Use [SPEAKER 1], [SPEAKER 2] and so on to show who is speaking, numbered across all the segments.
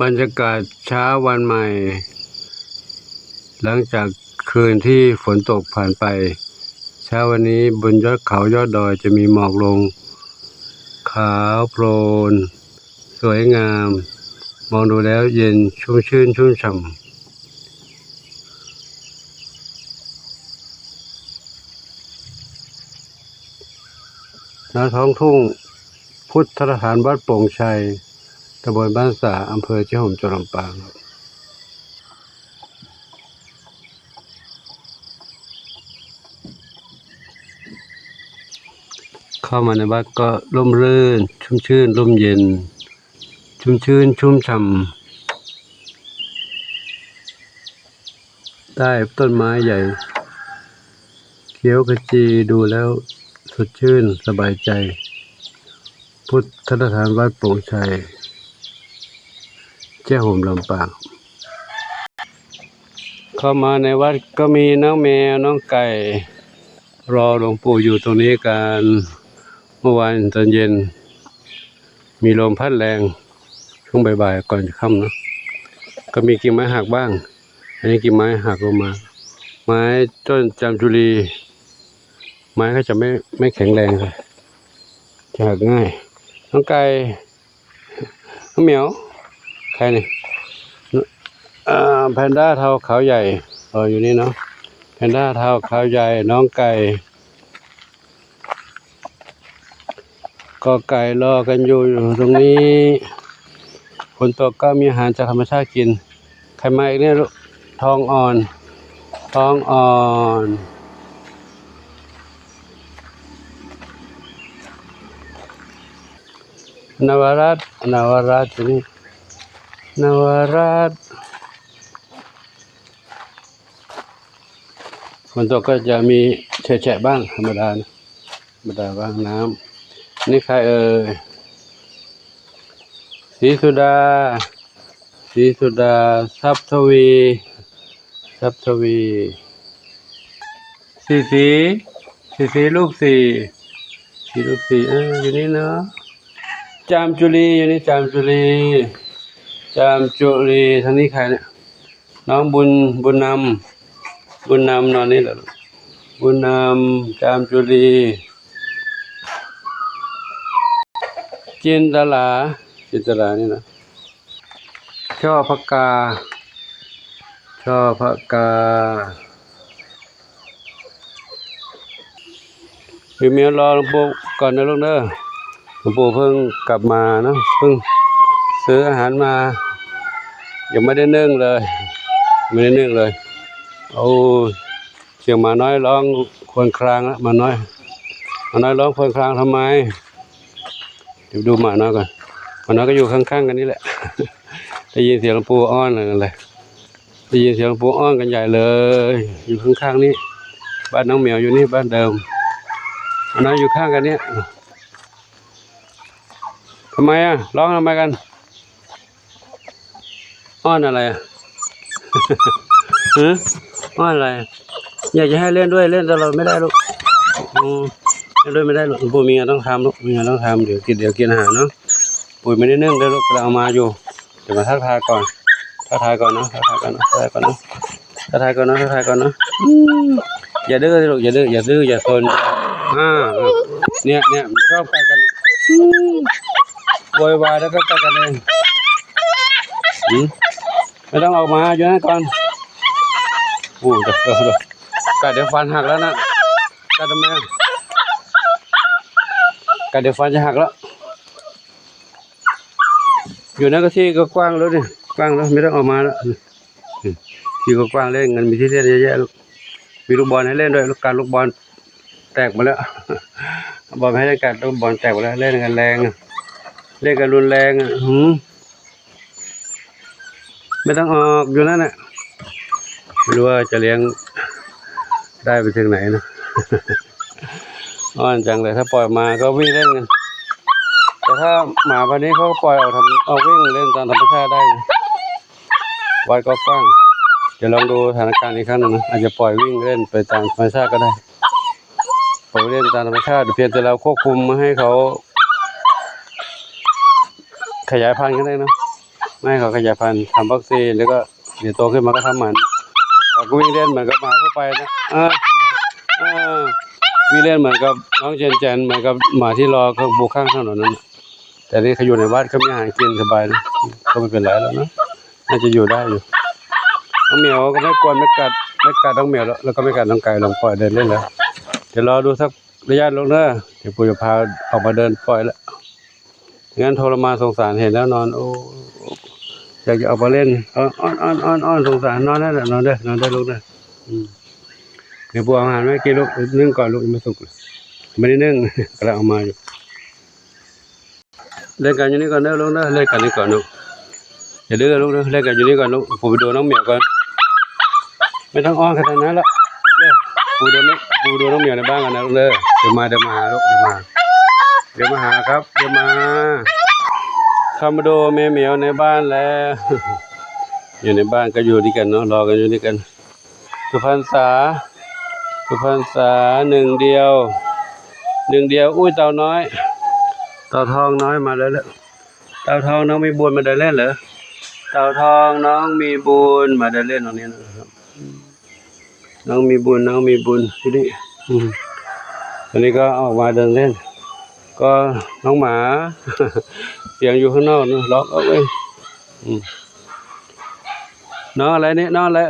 [SPEAKER 1] บรรยากาศเช้าวันใหม่หลังจากคืนที่ฝนตกผ่านไปเช้าวันนี้บนยอดเขายอดดอยจะมีหมอกลงขาวโพลนสวยงามมองดูแล้วเย็นชุ่มชื่นชุ่มฉ่ำณ ท้องทุ่งพุทธสถานวัดโป่งชัยตำบลบ้านสาอำเภอเชียงห่มจังหวัดลำปางเข้ามาในวัดก็ร่มรื่นชุ่มชื่นร่มเย็นชุ่มชื่นชุ่มฉ่ำใต้ต้นไม้ใหญ่เขียวขจีดูแล้วสดชื่นสบายใจพุทธสถานวัดโป่งชัยเชียงห่มลำปางเข้ามาในวัดก็มีน้องแมวน้องไก่รอหลวงปู่อยู่ตรงนี้กันเมื่อวานตอนเย็นมีลมพัดแรงช่วงบ่ายๆก่อนจะค่ำนะก็มีกิ่งไม้หักบ้างอันนี้กิ่งไม้หักลงมาไม้ต้นจามจุรีไม้ก็จะไม่แข็งแรงเลยจะหักง่ายน้องไก่น้องเหมียวใครนี่แพนด้าเทาขาวใหญ่อยู่นี่เนาะแพนด้าเทาขาวใหญ่น้องไก่ก็ไก่รอกันอยู่ตรงนี้ฝนตกก็มีอาหารจากธรรมชาติกินใครมาอีกเนี่ยลูกทองอ่อนนวรัตน์นี่นวรัตน์ฝนตกก็จะมีแฉะบ้างธรรมดาบ้างน้ำนี่ใครศรีสุดาทรัพย์ทวีสีลูกสี่อยู่นี่เนาะจามจุลีอยู่นี่จามจุลีทางนี้ใครเนี่ยน้องบุญนำนอนนี่เหรอบุญนำจามจุลีจินตลานี่นะช่อพกาอยู่เมียรอหลวงปู่ก่อนนะลูกเด้อหลวงปู่เพิ่งกลับมาเนาะเพิ่งซื้ออาหารมายังไม่ได้นึ่งเลยเอาเสียงหมาน้อยร้องครวญครางแล้วหมาน้อยร้องครวญครางทำไมเดี๋ยวดูหมาน้อยก่อนหมาน้อยก็อยู่ข้างๆกันนี่แหละได้ยินเสียงหลวงปู่อ้อนอะไรได้ยินเสียงหลวงปู่อ้อนกันใหญ่เลยอยู่ข้างๆนี้บ้านน้องเหมียวอยู่นี่บ้านเดิมหมาน้อยอยู่ข้างกันเนี่ยทำไมร้องทำไมกันอ้อนอะไรอ้อนอะไรอยากจะให้เล่นด้วยเล่นตลอดไม่ได้ลูกเล่นด้วยไม่ได้ลูกปู่มีงานต้องทำลูกมีงานต้องทำเดี๋ยวกินอาหารเนาะปู่ไม่ได้นึ่งเลยลูกกำลังเอามาอยู่เดี๋ยวมาทักทายก่อนเนาะอย่าดื้อลูกอย่าซนเนี่ยชอบไปกันโวยวายแล้วก็ไปกันเองไม่ต้องออกมาอยู่นั่นก่อนเดี๋ยวฟันหักแล้วนะกัดทำไมกัดเดี๋ยวฟันจะหักแล้วอยู่นั่นก็ที่ก็กว้างแล้วนี่กว้างแล้วไม่ต้องออกมาแล้วที่ก็กว้างเล่นกันมีที่เล่นเยอะแยะลูกมีลูกบอลให้เล่นด้วยลูกบอลแตกมาแล้วบอลให้เล่นกันลูกบอลแตกมาแล้วเล่นกันแรงเล่นกันรุนแรงไม่ต้องออกอยู่นั่นแหละไม่รู้ว่าจะเลี้ยงได้ไปถึงไหนนะอ้อนจังเลยถ้าปล่อยมาก็วิ่งเล่นกันแต่ถ้าหมาพันนี้เขาปล่อยเอาวิ่งเล่นตามธรรมชาติได้วัดก็กว้างเดี๋ยวลองดูสถานการณ์อีกครั้งนึงนะอาจจะปล่อยวิ่งเล่นไปตามธรรมชาติก็ได้ปล่อยเล่นตามธรรมชาติเพียงแต่เราควบคุมไม่ให้เขาขยายพันธุ์กันได้นะ ไม่ให้เขาขยายพันธุ์ทำวัคซีนแล้วก็เดี๋ยวโตขึ้นมาก็ทำหมันเขาก็วิ่งเล่นเหมือนกับหมาทั่วไปนะวิ่งเล่นเหมือนกับน้องเจนเหมือนกับหมาที่รอข้างบุกข้างถนนนั้นแต่นี่เขาอยู่ในบ้านเขามีอาหารกินสบายนะก็ไม่เป็นไรแล้วนะน่าจะอยู่ได้อยู่น้องเหมียวก็ไม่กวนไม่กัดน้องเหมียวแล้วก็ไม่กัดน้องไก่ลองปล่อยเดินเล่นแล้วเดี๋ยวรอดูสักระยะลงเนอะเดี๋ยวปู่จะพาออกมาเดินปล่อยแล้วงั้นทรมานสงสารเห็นแล้วนอนโอ้อยากจะออกมาเล่นอ้อนสงสารนอนได้แหละนอนได้ลูกได้เดี๋ยวปู่เอาอาหารไว้กินลูกนึ่งก่อนลูกยังไม่สุกไม่ได้นึ่งกำลังเอามาอยู่เล่นกันอยู่นี่ก่อนเด้อลูกเด้อเล่นกันนี่ก่อนลูกอย่าดื้อลูกเด้อเล่นกันอยู่นี่ก่อนลูกปู่ไปดูน้องเหมียวก่อนไม่ต้องอ้อนขนาดนั้นละปู่ดูน้องเหมียวในบ้านกันนะลูกเด้อเดี๋ยวมาหาลูกเดี๋ยวมาหาครับเดี๋ยวมาเข้ามาดูแม่เหมียวในบ้านแล้วอยู่ในบ้านก็อยู่ด้วยกันเนาะรอกันอยู่ด้วยกันสุพรรษาหนึ่งเดียวอุ้ยเต่าน้อยเต่าทองน้อยมาแล้วเต่าทองน้องมีบุญมาได้เล่นเหรอเต่าทองน้องมีบุญมาได้เล่นตรงนี้นะครับน้องมีบุญที่นี่ตอนนี้ก็ออกมาเดินเล่นก็น้องหมาเสียงอยู่ข้างนอกนะล็อกเอาไว้น้องอะไรนี่น้องอะไร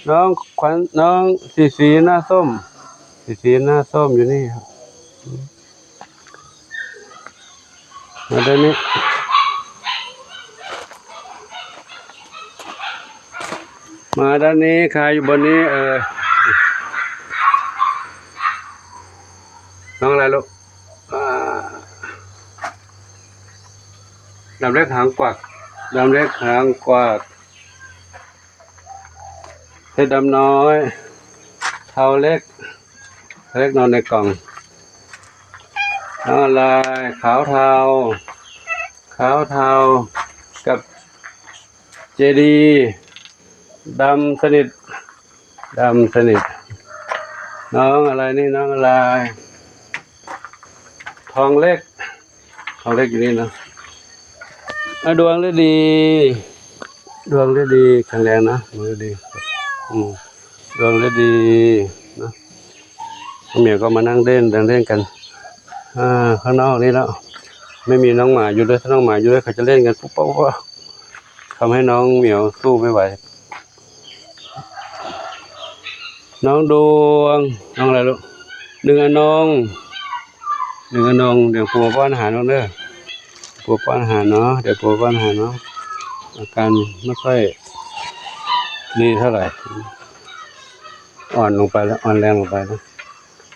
[SPEAKER 1] น้องขวัญน้องสีหน้าส้มอยู่นี่ครับมาด้านนี้ใครอยู่บนนี้น้องอะไรลูกดำเล็กหางกวักเพชรดำน้อยเทาเล็กนอนในกล่องน้องอะไรขาวเทากับเจดีดำสนิทน้องอะไรนี่น้องอะไรทองเล็กอยู่นี่นะดวงฤดีแข็งแรงนะดวงฤดีนะเหมียวก็มานั่งเล่นกันข้างนอกนี่แล้วไม่มีน้องหมาอยู่ด้วยถ้าน้องหมาอยู่ด้วยเขาจะเล่นกันปุ๊บทำให้น้องเหมียวสู้ไม่ไหวน้องดวงน้องอะไรลูกหนึ่งอนงเดี๋ยวปู่ป้อนอาหารน้องเด้อปู่ป้อนอาหารเนาะเดี๋ยวปู่ป้อนอาหารเนาะอาการไม่ค่อยดีเท่าไหร่อ่อนแรงลงไปแล้ว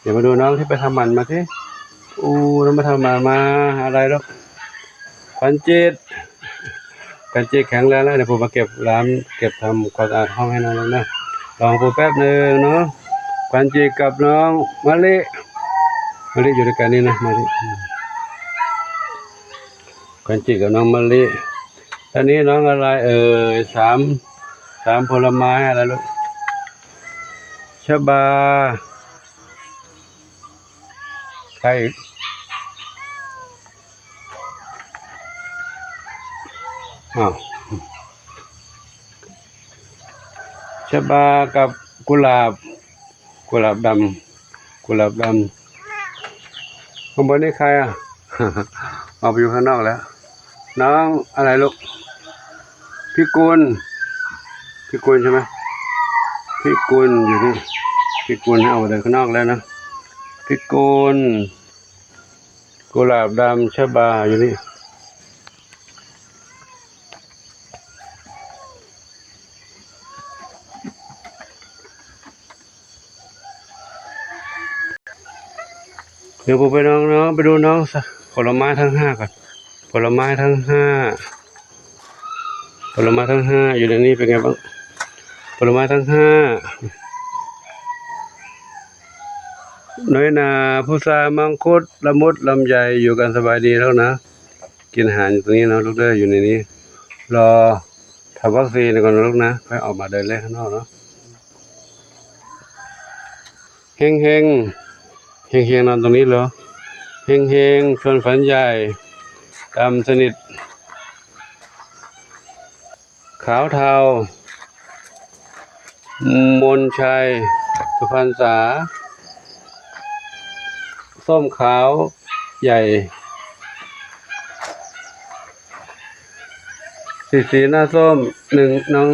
[SPEAKER 1] เดี๋ยวมาดูน้องที่ไปทำหมันมาสิน้องมาทำหมันมาอะไรลูกขวัญจิตแข็งแรงแล้วเดี๋ยวปู่มาเก็บทำความสะอาดห้องให้น้องแล้วนะลองปู่แป๊บนึงเนาะขวัญจิตกับน้องมะลิอยู่ด้วยกันนี่นะมะลิขวัญจิตกับน้องมะลิตอนนี้น้องอะไรสามผลไม้อะไรลูกชบาใครชบากับกุหลาบดำข้างบนนี่ใครออกไปอยู่ข้างนอกแล้วน้องอะไรลูกพี่กุลใช่ไหมพี่กุลอยู่นี่พี่กุลเอาไปข้างนอกแล้วนะพี่กุลกุหลาบดำชบาอยู่นี่เดี๋ยวผมไปไปดูน้องผลไม้ทั้ง5ก่อนผลไม้ทั้ง5อยู่ในนี้เป็นไงบ้างผลไม้ทั้ง5น้อยนาพุทรามังคุดละมุดลำไยอยู่กันสบายดีแล้วนะกินอาหารอยู่ตรงนี้นะลูกเด้ออยู่ในนี้รอทำวัคซีนก่อนนะลูกนะค่อยออกมาเดินเล่นข้างนอกเนาะเฮงนอนตรงนี้เหรอเฮงชวนฝันใหญ่ดำสนิท ขาวเทามนชัยสุพรรณษาส้มขาวใหญ่สีหน้าส้มหนึ่งน้อง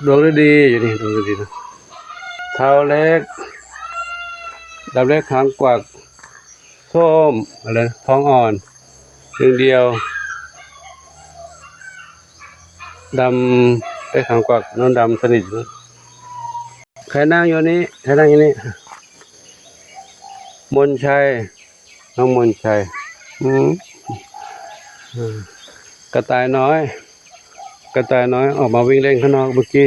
[SPEAKER 1] ดวงฤดีอยู่นี่ดวงฤดีนะเท้าเล็กดำเล็กหางกวักส้มอะไรท้องอ่อนหนึ่งเดียวดำเล็กหางกวักน้องดำสนิทนะใครนั่งอยู่นี้ใครนั่งอยู่นี้มนชัยน้องมนชัยกระต่ายน้อยออกมาวิ่งเล่นข้างนอกเมื่อกี้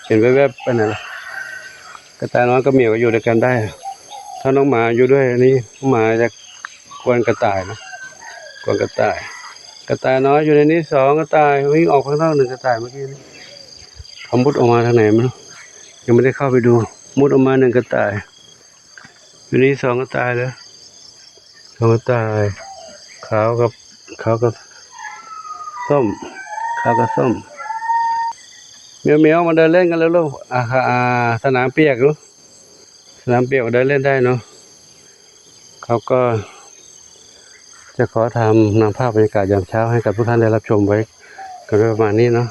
[SPEAKER 1] เห็นแวบๆไปไหนล่ะกระต่ายน้อยก็เหมียวก็อยู่ด้วยกันได้ถ้าน้องหมาอยู่ด้วยอันนี้น้องหมาจะกวนกระต่ายนะกวนกระต่ายน้อยอยู่ในนี้2กระต่ายวิ่งออกข้างนอก1กระต่ายเมื่อกี้นี้เขามุดออกมาทางไหนไม่รู้ยังไม่ได้เข้าไปดูมุดออกมา1กระต่ายอยู่นี้2กระต่ายเลย2กระต่ายขาวกับส้มขาวกับส้มเมียวมาเดินเล่นกันแล้วลูกสนามเปียกลูกสนามเปียกเดินเล่นได้เนาะเขาก็จะขอทำนำภาพบรรยากาศยามเช้าให้กับทุกท่านได้รับชมไว้กันประมาณนี้เนาะ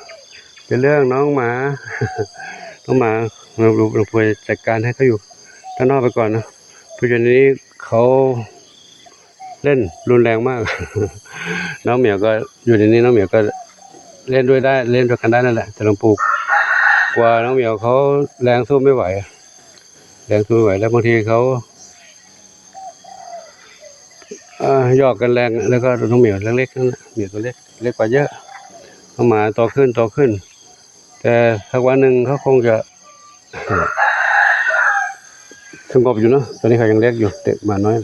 [SPEAKER 1] เป็นเรื่องน้องหมาเราควรจัดการให้เขาอยู่ข้างนอกไปก่อนนะเพราะฉะนั้นเขาเล่นรุนแรงมากน้องเหมียวก็อยู่ในนี้น้องเหมียวก็เล่นด้วยกันได้นั่นแหละแต่หลวงปู่กว่าน้องเหมียวเขาแรงสู้ไม่ไหวแล้วบางทีเขาหยอกกันแรงแล้วก็น้องเหมียวเล็กๆนั่นแหละเหมียวตัวเล็กกว่าเยอะน้องหมาโตขึ้นแต่สักวันหนึ่งเขาคงจะสงบอยู่เนาะตอนนี้เขายังเล็กอยู่เด็กมาน้อย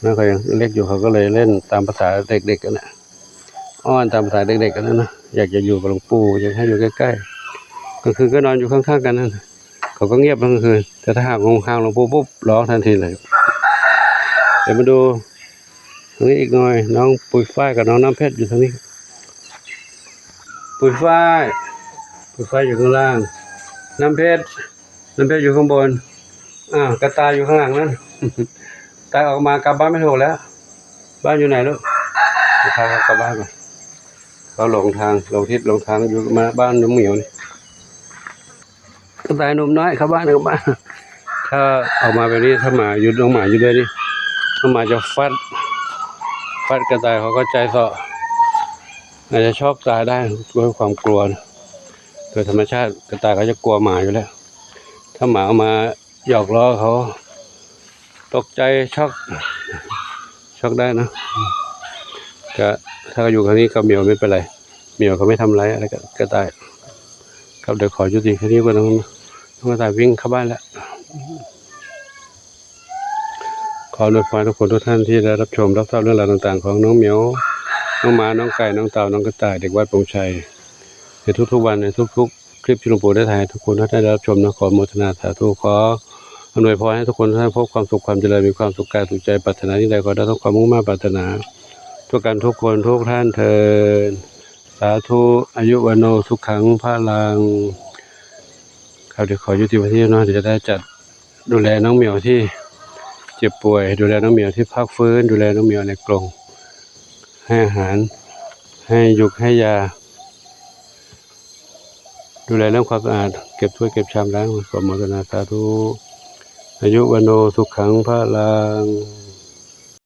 [SPEAKER 1] นะเขายังเล็กอยู่เขาก็เลยเล่นตามภาษาเด็กๆกันนะอ้อนตามภาษาเด็กๆกันนะอยากจะอยู่กับหลวงปู่อยากให้อยู่ใกล้ๆกลางคืนก็นอนอยู่ข้างๆกันนั่นเขาก็เงียบกลางคืนแต่ถ้าหากห่างหลวงปู่ปุ๊บร้องทันทีเลยเดี๋ยวมาดูตรงนี้อีกหน่อยน้องปุยฝ้ายกับน้องน้ำเพชรอยู่ตรงนี้ปุยฝ้ายอยู่ข้างล่างน้ำเพชรอยู่ข้างบนกระต่ายอยู่ข้างหลังนั่นตายออกมากลับบ้านไม่ถูกแล้วบ้านอยู่ไหนลูกพาเขากลับบ้านก่อนเขาหลงทางอยู่มาบ้านน้องเหมียวนี่กระต่ายหนุ่มน้อยเข้าบ้านถ้าออกมาแบบนี้ถ้าหมาอยู่น้องหมาอยู่ด้วยนี่น้องหมาจะฟัดกระต่ายเขาก็ใจเสาะอาจจะชอบตายได้ด้วยความกลัวโดยธรรมชาติกระต่ายเขาจะกลัวหมาอยู่แล้วถ้าหมาเอามาหยอกล้อเขาตกใจช็อกได้นะก็ถ้าอยู่ครั้นี้กับเหมียวไม่เป็นไรเหมียวเขาไม่ทำไรอะไรก็ได้ครับเดี๋ยวขอยุติแค่นี้ก่อนน้องกระต่ายวิ่งเข้าบ้านแล้วขออวยพรทุกคนทุกท่านที่ได้รับชมรับทราบเรื่องราวต่างๆของน้องเหมียวน้องหมาน้องไก่น้องเต่าน้องกระต่ายเด็กวัดโป่งชัยในทุกๆวันในทุกๆคลิปที่หลวงปู่ได้ถ่ายทุกคนได้รับชมนะขอโมทนาสาธุขออำนวยพรให้ทุกคนท่านพบความสุขความเจริญมีความสุขกายสุขใจปรารถนาที่ใดขอได้ทุกความมุ่งมั่นปรารถนาทุกการทุกคนทุกท่านเถิดสาธุอายุวันโนสุขังพลังครับเดี๋ยวขอยุติวันที่เนาะเดี๋ยวจะได้จัดดูแลน้องเหมียวที่เจ็บป่วยดูแลน้องเหมียวที่พักฟื้นดูแลน้องเหมียวในกรงให้อาหารให้ยุกให้ยาดูแลเรื่องความสะอาดเก็บถ้วยเก็บชามล้างขอโมทนาสาธุอายุวันโนสุขังพลัง